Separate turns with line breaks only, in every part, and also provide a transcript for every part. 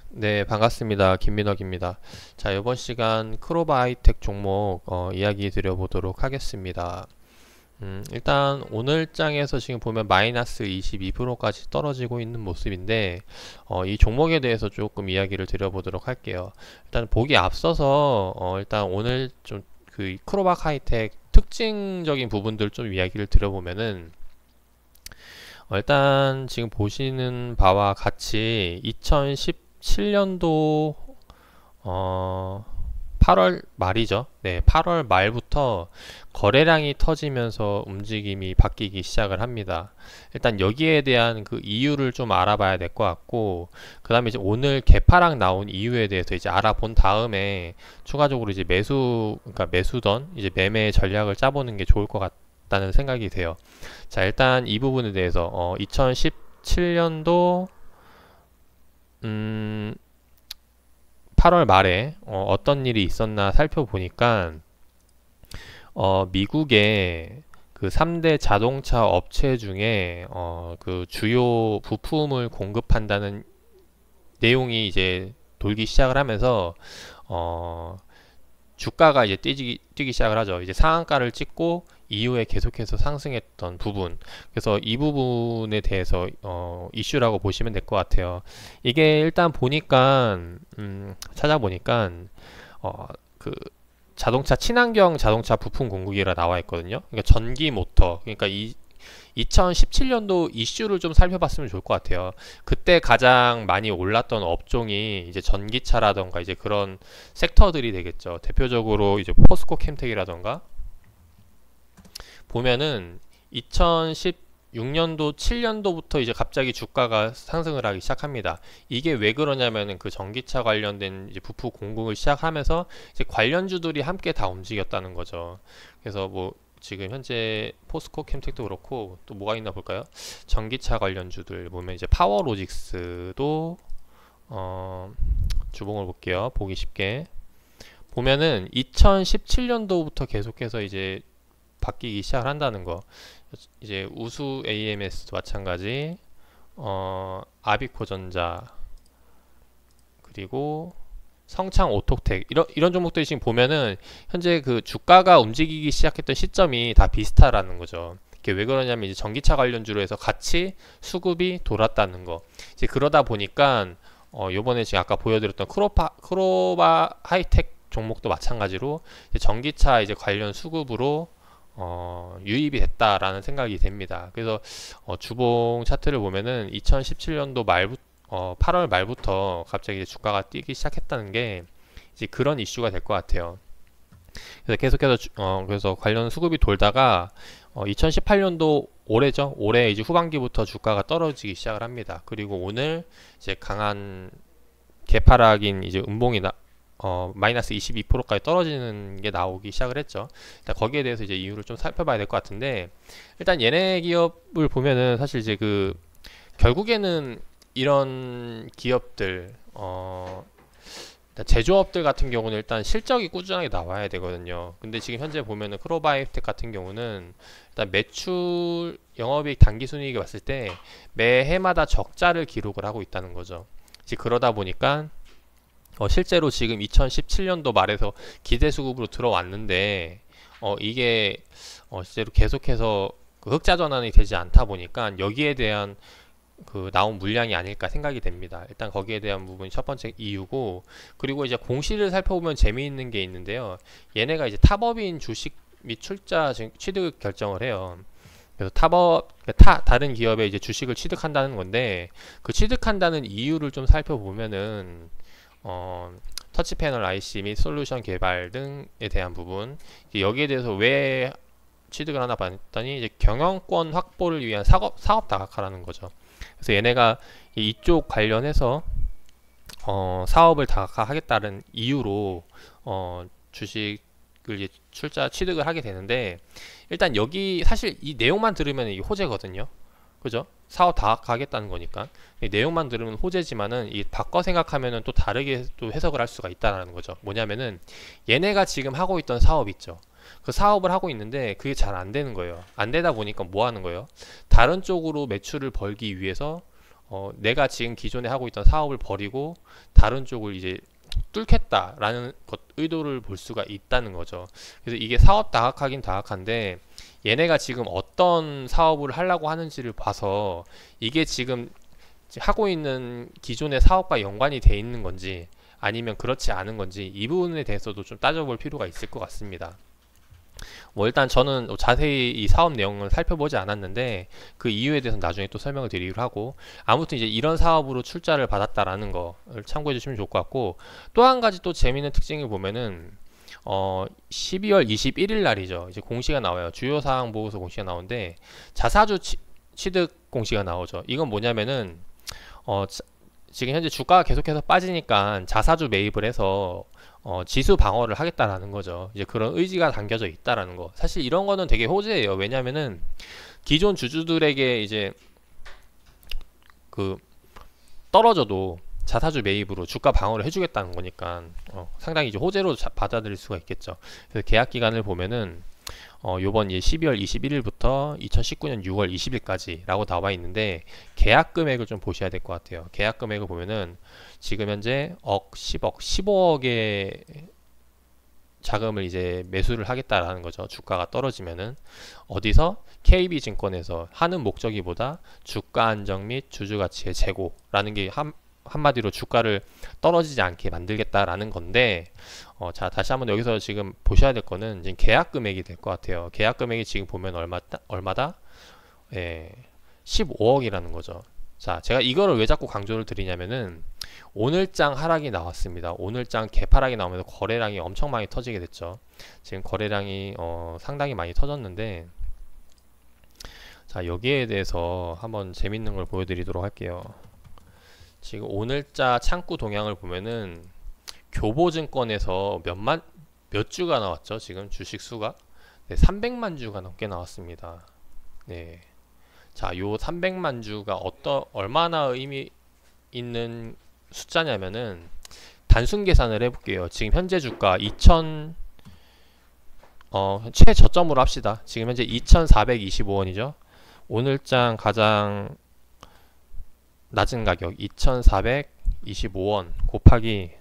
네, 반갑습니다. 김민혁입니다. 자, 이번 시간 크로바 하이텍 종목 이야기 드려보도록 하겠습니다. 일단 오늘 장에서 지금 보면 마이너스 22%까지 떨어지고 있는 모습인데 이 종목에 대해서 조금 이야기를 드려보도록 할게요. 일단 보기 앞서서 일단 오늘 좀 그 크로바 하이텍 특징적인 부분들 좀 이야기를 드려보면은 일단 지금 보시는 바와 같이 2017년도 8월 말이죠. 네, 8월 말부터 거래량이 터지면서 움직임이 바뀌기 시작을 합니다. 일단 여기에 대한 그 이유를 좀 알아봐야 될 것 같고, 그 다음에 이제 오늘 개파락 나온 이유에 대해서 이제 알아본 다음에 추가적으로 이제 그러니까 매수던 이제 매매 전략을 짜보는 게 좋을 것 같다는 생각이 돼요. 자, 일단 이 부분에 대해서 2017년도 8월 말에 떤 일이 있었나 살펴보니까 미국의 그 3대 자동차 업체 중에 그 주요 부품을 공급한다는 내용이 이제 돌기 시작을 하면서 어, 주가가 이제 뛰기 시작을 하죠. 이제 상한가를 찍고 이후에 계속해서 상승했던 부분. 그래서 이 부분에 대해서 이슈라고 보시면 될 것 같아요. 이게 일단 보니까 찾아보니까 그 자동차 친환경 자동차 부품 공급이라 나와 있거든요. 그러니까 전기 모터. 그러니까 2017년도 이슈를 좀 살펴봤으면 좋을 것 같아요. 그때 가장 많이 올랐던 업종이 이제 전기차라던가 이제 그런 섹터들이 되겠죠. 대표적으로 이제 포스코 캠텍이라던가 보면은 2016년도 7년도부터 이제 갑자기 주가가 상승을 하기 시작합니다. 이게 왜 그러냐면은 그 전기차 관련된 이제 부품 공급을 시작하면서 이제 관련주들이 함께 다 움직였다는 거죠. 그래서 뭐 지금 현재 포스코 캠텍도 그렇고 또 뭐가 있나 볼까요? 전기차 관련주들 보면 이제 파워로직스도 주봉을 볼게요. 보기 쉽게 보면은 2017년도부터 계속해서 이제 바뀌기 시작을 한다는 거. 이제 우수 AMS도 마찬가지, 아비코전자 그리고 성창 오토텍 이런 종목들이 지금 보면은 현재 그 주가가 움직이기 시작했던 시점이 다 비슷하라는 거죠. 이게 왜 그러냐면 이제 전기차 관련주로 해서 같이 수급이 돌았다는 거. 이제 그러다 보니까 요번에 지금 아까 보여드렸던 크로바 하이텍 종목도 마찬가지로 이제 전기차 이제 관련 수급으로 유입이 됐다라는 생각이 됩니다. 그래서 주봉 차트를 보면은 2017년도 말부터 8월 말부터 갑자기 이제 주가가 뛰기 시작했다는 게 이제 그런 이슈가 될 것 같아요. 그래서 계속해서 그래서 관련 수급이 돌다가 2018년도 올해죠. 올해 이제 후반기부터 주가가 떨어지기 시작을 합니다. 그리고 오늘 이제 강한 개파락인 이제 음봉이 마이너스 22%까지 떨어지는 게 나오기 시작을 했죠. 일단 거기에 대해서 이제 이유를 좀 살펴봐야 될 것 같은데, 일단 얘네 기업을 보면은 사실 이제 그 결국에는 이런 기업들 일단 제조업들 같은 경우는 일단 실적이 꾸준하게 나와야 되거든요. 근데 지금 현재 보면은 크로바이오텍 같은 경우는 일단 매출 영업이익 당기순이익을 봤을 때 매해마다 적자를 기록을 하고 있다는 거죠. 이제 그러다 보니까 실제로 지금 2017년도 말에서 기대 수급으로 들어왔는데 이게 실제로 계속해서 그 흑자 전환이 되지 않다 보니까 여기에 대한 그 나온 물량이 아닐까 생각이 됩니다. 일단 거기에 대한 부분이 첫 번째 이유고, 그리고 이제 공시를 살펴보면 재미있는 게 있는데요. 얘네가 이제 탑업인 주식 및 출자 취득 결정을 해요. 그래서 다른 기업의 이제 주식을 취득한다는 건데, 그 취득한다는 이유를 좀 살펴보면은 터치 패널 IC 및 솔루션 개발 등에 대한 부분, 여기에 대해서 왜 취득을 하나 봤더니 이제 경영권 확보를 위한 사업 다각화라는 거죠. 그래서 얘네가 이쪽 관련해서 사업을 다각화하겠다는 이유로 주식을 이제 취득을 하게 되는데, 일단 여기 사실 이 내용만 들으면 이게 호재거든요. 그죠? 사업 다각화하겠다는 거니까 이 내용만 들으면 호재지만은 이 바꿔 생각하면은 또 다르게 또 해석을 할 수가 있다라는 거죠. 뭐냐면은 얘네가 지금 하고 있던 사업 있죠. 그 사업을 하고 있는데 그게 잘 안 되는 거예요. 안 되다 보니까 뭐 하는 거예요? 다른 쪽으로 매출을 벌기 위해서 내가 지금 기존에 하고 있던 사업을 버리고 다른 쪽을 이제 뚫겠다라는 의도를 볼 수가 있다는 거죠. 그래서 이게 사업 다각하긴 다각한데 얘네가 지금 어떤 사업을 하려고 하는지를 봐서 이게 지금 하고 있는 기존의 사업과 연관이 돼 있는 건지 아니면 그렇지 않은 건지 이 부분에 대해서도 좀 따져볼 필요가 있을 것 같습니다. 뭐 일단 저는 자세히 이 사업 내용을 살펴보지 않았는데 그 이유에 대해서는 나중에 또 설명을 드리기로 하고, 아무튼 이제 이런 사업으로 출자를 받았다라는 거를 참고해 주시면 좋을 것 같고, 또 한 가지 또 재미있는 특징을 보면은 12월 21일 날이죠. 이제 공시가 나와요. 주요 사항 보고서 공시가 나오는데 자사주 취득 공시가 나오죠. 이건 뭐냐면은 지금 현재 주가가 계속해서 빠지니까 자사주 매입을 해서 지수 방어를 하겠다라는 거죠. 이제 그런 의지가 담겨져 있다라는 거. 사실 이런 거는 되게 호재예요. 왜냐면은 기존 주주들에게 이제 그 떨어져도 자사주 매입으로 주가 방어를 해주겠다는 거니까 상당히 이제 호재로 받아들일 수가 있겠죠. 그래서 계약 기간을 보면은 요번 12월 21일부터 2019년 6월 20일까지라고 나와 있는데 계약 금액을 좀 보셔야 될 것 같아요. 계약 금액을 보면은 지금 현재 10억, 15억의 자금을 이제 매수를 하겠다라는 거죠. 주가가 떨어지면은 어디서 KB증권에서 하는 목적이보다 주가 안정 및 주주 가치의 제고라는 게 한마디로 주가를 떨어지지 않게 만들겠다라는 건데, 자, 다시 한번 여기서 지금 보셔야 될 거는 지금 계약 금액이 될 것 같아요. 계약 금액이 지금 보면 얼마다? 예, 15억이라는 거죠. 자, 제가 이거를 왜 자꾸 강조를 드리냐면은 오늘장 하락이 나왔습니다. 오늘장 개파락이 나오면서 거래량이 엄청 많이 터지게 됐죠. 지금 거래량이 상당히 많이 터졌는데, 자, 여기에 대해서 한번 재밌는 걸 보여드리도록 할게요. 지금 오늘자 창구 동향을 보면은 교보증권에서 몇 주가 나왔죠? 지금 주식 수가 300만 주가 넘게 나왔습니다. 네. 자, 요 300만 주가 얼마나 의미 있는 숫자냐면은 단순 계산을 해볼게요. 지금 현재 주가 최저점으로 합시다. 지금 현재 2,425원이죠. 오늘장 가장 낮은 가격 2,425원 곱하기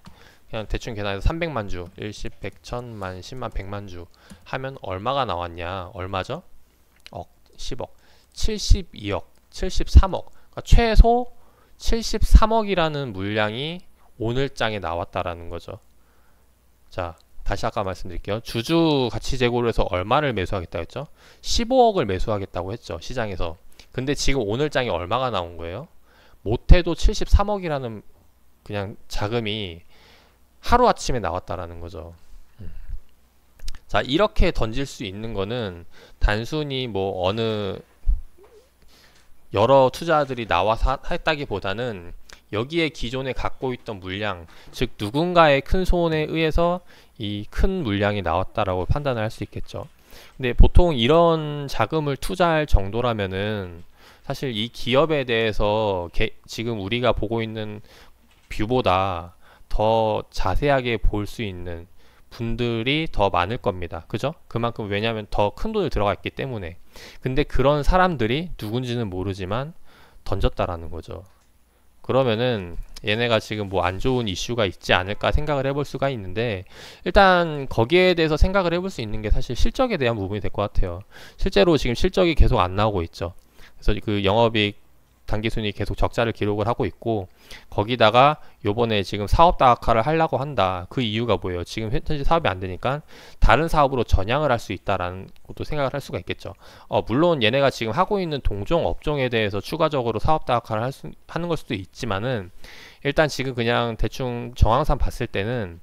그냥 대충 계산해서 300만 주 10, 100, 1000만, 10만, 100만 주 하면 얼마가 나왔냐? 얼마죠? 10억, 72억, 73억. 그러니까 최소 73억이라는 물량이 오늘장에 나왔다라는 거죠. 자, 다시 아까 말씀드릴게요. 주주 가치 제고를 해서 얼마를 매수하겠다 했죠? 15억을 매수하겠다고 했죠, 시장에서. 근데 지금 오늘장에 얼마가 나온 거예요? 못해도 73억이라는 그냥 자금이 하루아침에 나왔다라는 거죠. 자, 이렇게 던질 수 있는 거는 단순히 뭐 어느 여러 투자들이 나와서 했다기보다는 여기에 기존에 갖고 있던 물량, 즉 누군가의 큰 손에 의해서 이 큰 물량이 나왔다라고 판단을 할 수 있겠죠. 근데 보통 이런 자금을 투자할 정도라면은 사실 이 기업에 대해서 지금 우리가 보고 있는 뷰보다 더 자세하게 볼 수 있는 분들이 더 많을 겁니다. 그죠? 그만큼 왜냐하면 더 큰 돈을 들어가 있기 때문에. 근데 그런 사람들이 누군지는 모르지만 던졌다라는 거죠. 그러면은 얘네가 지금 뭐 안 좋은 이슈가 있지 않을까 생각을 해볼 수가 있는데, 일단 거기에 대해서 생각을 해볼 수 있는 게 사실 실적에 대한 부분이 될 것 같아요. 실제로 지금 실적이 계속 안 나오고 있죠. 그래서 그 영업이익 당기순이 계속 적자를 기록을 하고 있고, 거기다가 요번에 지금 사업 다각화를 하려고 한다. 그 이유가 뭐예요? 지금 현재 사업이 안 되니까 다른 사업으로 전향을 할 수 있다라는 것도 생각을 할 수가 있겠죠. 물론 얘네가 지금 하고 있는 동종 업종에 대해서 추가적으로 사업 다각화를 하는 걸 수도 있지만은, 일단 지금 그냥 대충 정황상 봤을 때는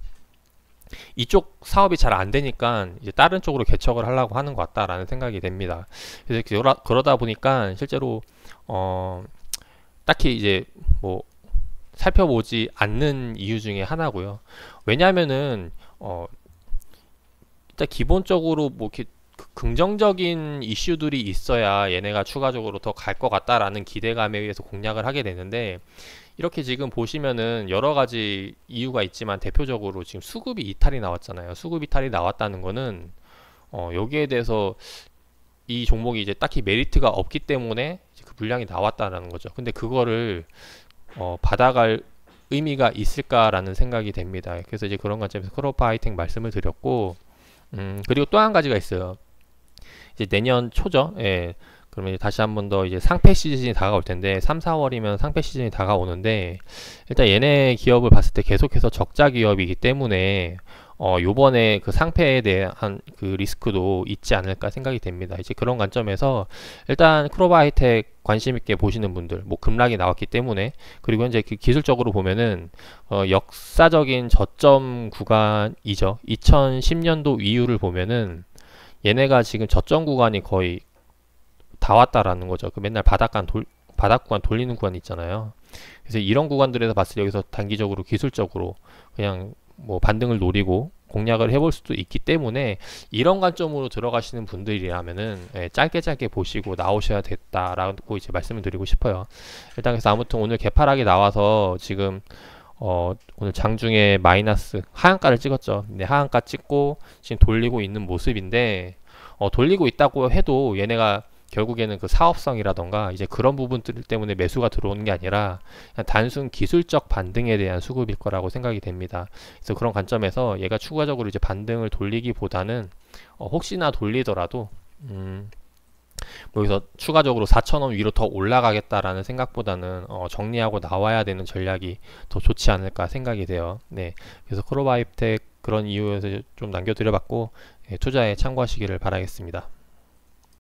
이쪽 사업이 잘 안 되니까 이제 다른 쪽으로 개척을 하려고 하는 것 같다라는 생각이 됩니다. 그래서 그러다 보니까 실제로 딱히 이제 뭐 살펴보지 않는 이유 중에 하나고요. 왜냐하면은 일단 기본적으로 뭐 이렇게 긍정적인 이슈들이 있어야 얘네가 추가적으로 더 갈 것 같다라는 기대감에 의해서 공략을 하게 되는데, 이렇게 지금 보시면은 여러 가지 이유가 있지만 대표적으로 지금 수급 이탈이 나왔잖아요. 수급 이탈이 나왔다는 거는 여기에 대해서 이 종목이 이제 딱히 메리트가 없기 때문에 그 물량이 나왔다라는 거죠. 근데 그거를 받아갈 의미가 있을까라는 생각이 됩니다. 그래서 이제 그런 관점에서 크로바 하이텍 말씀을 드렸고, 그리고 또 한 가지가 있어요. 이제 내년 초죠. 예. 그러면 이제 다시 한 번 더 이제 상패 시즌이 다가올 텐데 3, 4월이면 상패 시즌이 다가오는데 일단 얘네 기업을 봤을 때 계속해서 적자 기업이기 때문에 요번에 그 상패에 대한 그 리스크도 있지 않을까 생각이 됩니다. 이제 그런 관점에서 일단 크로바 하이텍 관심 있게 보시는 분들, 뭐 급락이 나왔기 때문에, 그리고 이제 그 기술적으로 보면은 역사적인 저점 구간이죠. 2010년도 이후를 보면은 얘네가 지금 저점 구간이 거의 다 왔다라는 거죠. 그 맨날 바닥 구간 돌리는 구간 있잖아요. 그래서 이런 구간들에서 봤을 때 여기서 단기적으로 기술적으로 그냥 뭐 반등을 노리고 공략을 해볼 수도 있기 때문에 이런 관점으로 들어가시는 분들이라면은 짧게 보시고 나오셔야 됐다라고 이제 말씀을 드리고 싶어요. 일단 그래서 아무튼 오늘 개파락이 나와서 지금 오늘 장중에 마이너스 하한가를 찍었죠. 근데 하한가 찍고 지금 돌리고 있는 모습인데 돌리고 있다고 해도 얘네가 결국에는 그 사업성이라던가 이제 그런 부분들 때문에 매수가 들어오는 게 아니라 그냥 단순 기술적 반등에 대한 수급일 거라고 생각이 됩니다. 그래서 그런 관점에서 얘가 추가적으로 이제 반등을 돌리기보다는 혹시나 돌리더라도 뭐 여기서 추가적으로 4,000원 위로 더 올라가겠다라는 생각보다는 정리하고 나와야 되는 전략이 더 좋지 않을까 생각이 돼요. 네, 그래서 크로바 하이텍 그런 이유에서 좀 남겨드려봤고 투자에 참고하시기를 바라겠습니다.